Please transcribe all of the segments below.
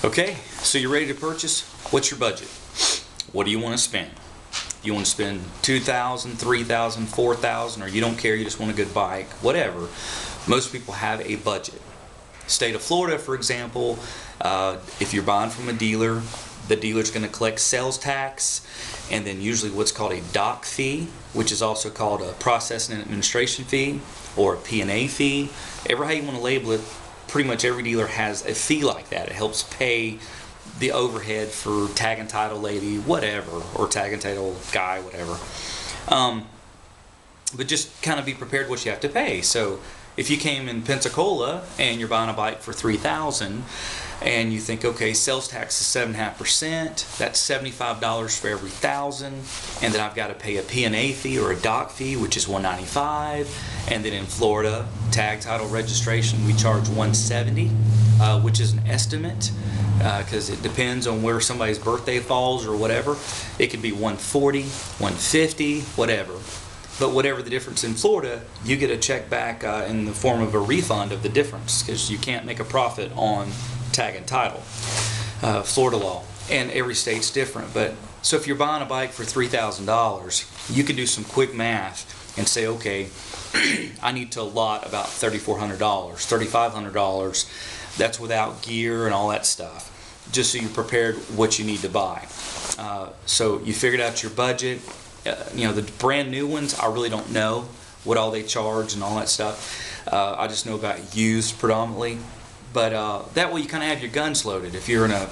Okay, so you're ready to purchase? What's your budget? What do you want to spend? You want to spend $2,000, $3,000, $4,000, or you don't care, you just want a good bike, whatever. Most people have a budget. State of Florida, for example, if you're buying from a dealer, the dealer's going to collect sales tax and then usually what's called a dock fee, which is also called a processing and administration fee or a P&A fee. Ever how you want to label it, pretty much every dealer has a fee like that. It helps pay the overhead for tag and title lady, whatever, or tag and title guy, whatever. But just kind of be prepared what you have to pay. So if you came in Pensacola and you're buying a bike for $3,000 and you think, okay, sales tax is 7.5%, that's $75 for every $1,000, and then I've got to pay a P&A fee or a dock fee, which is $195, and then in Florida, tag title registration, we charge $170, which is an estimate, because it depends on where somebody's birthday falls or whatever. It could be $140, $150, whatever. But whatever the difference in Florida, you get a check back in the form of a refund of the difference, because you can't make a profit on tag and title, Florida law, and every state's different. But so if you're buying a bike for $3,000, you can do some quick math and say, okay, I need to allot about $3,400, $3,500. That's without gear and all that stuff, just so you're prepared what you need to buy. So you figured out your budget. The brand new ones, I really don't know what all they charge and all that stuff. I just know about used predominantly. But that way you kind of have your guns loaded. If you're in a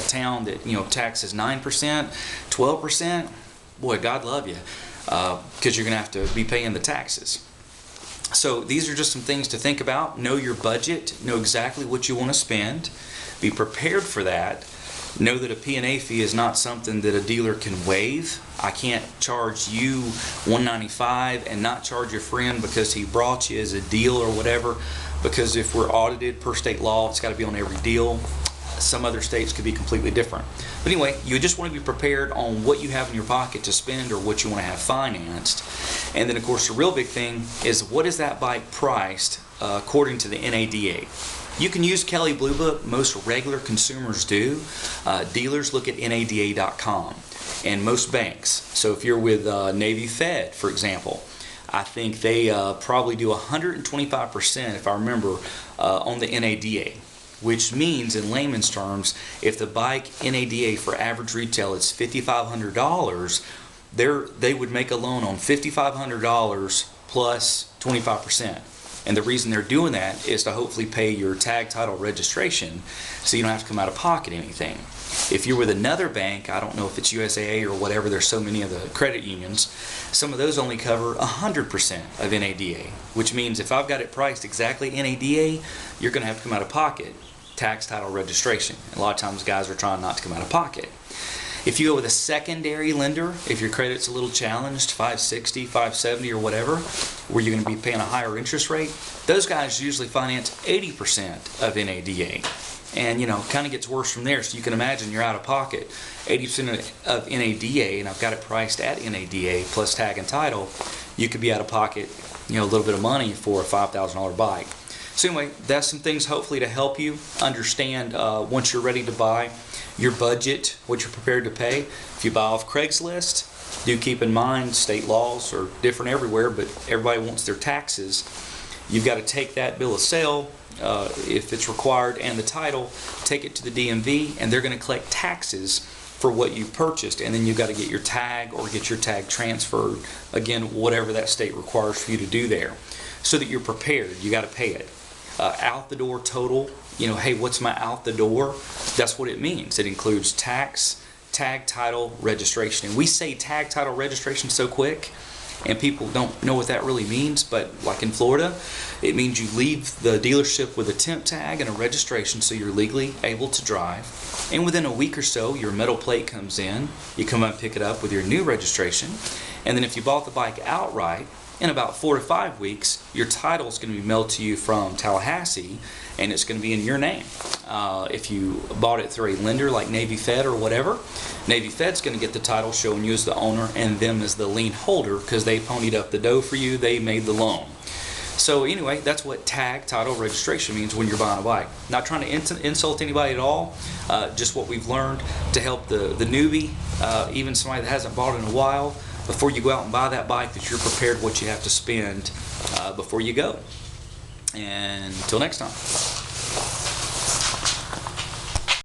town that taxes 9%, 12%, boy, God love you, because you're going to have to be paying the taxes. So these are just some things to think about. Know your budget. Know exactly what you want to spend. Be prepared for that. Know that a P&A fee is not something that a dealer can waive. I can't charge you $195 and not charge your friend because he brought you as a deal or whatever, because if we're audited per state law, it's got to be on every deal. Some other states could be completely different. But anyway, you just want to be prepared on what you have in your pocket to spend or what you want to have financed. And then of course the real big thing is, what is that bike priced according to the NADA? You can use Kelley Blue Book. Most regular consumers do. Dealers look at NADA.com, and most banks. So if you're with Navy Fed, for example, I think they probably do 125%, if I remember, on the NADA, which means in layman's terms, if the bike NADA for average retail is $5,500, they would make a loan on $5,500 plus 25%. And the reason they're doing that is to hopefully pay your tag title registration so you don't have to come out of pocket anything. If you're with another bank, I don't know if it's USAA or whatever, there's so many of the credit unions, some of those only cover 100% of NADA, which means if I've got it priced exactly NADA, you're going to have to come out of pocket, tax title registration. A lot of times guys are trying not to come out of pocket. If you go with a secondary lender, if your credit's a little challenged, 560, 570 or whatever, where you're going to be paying a higher interest rate, those guys usually finance 80% of NADA. And kind of gets worse from there. So you can imagine you're out of pocket 80% of NADA, and I've got it priced at NADA plus tag and title. You could be out of pocket, a little bit of money for a $5,000 bike. So anyway, that's some things hopefully to help you understand once you're ready to buy, your budget, what you're prepared to pay. If you buy off Craigslist, do keep in mind state laws are different everywhere, but everybody wants their taxes. You've got to take that bill of sale, if it's required, and the title, take it to the DMV, and they're going to collect taxes for what you purchased, and then you've got to get your tag or get your tag transferred, again, whatever that state requires for you to do there, so that you're prepared. You got to pay it. Out the door total, hey, what's my out the door? That's what it means. It includes tax, tag title, registration. And we say tag title registration so quick, and people don't know what that really means, but like in Florida, it means you leave the dealership with a temp tag and a registration so you're legally able to drive. And within a week or so, your metal plate comes in. You come up and pick it up with your new registration. And then if you bought the bike outright, in about 4 to 5 weeks, your title is going to be mailed to you from Tallahassee, and it's going to be in your name. If you bought it through a lender like Navy Fed or whatever, Navy Fed's going to get the title showing you as the owner and them as the lien holder, because they ponied up the dough for you, they made the loan. So anyway, that's what tag, title, registration means when you're buying a bike. Not trying to insult anybody at all, just what we've learned to help the newbie, even somebody that hasn't bought in a while, before you go out and buy that bike, that you're prepared what you have to spend before you go. And until next time.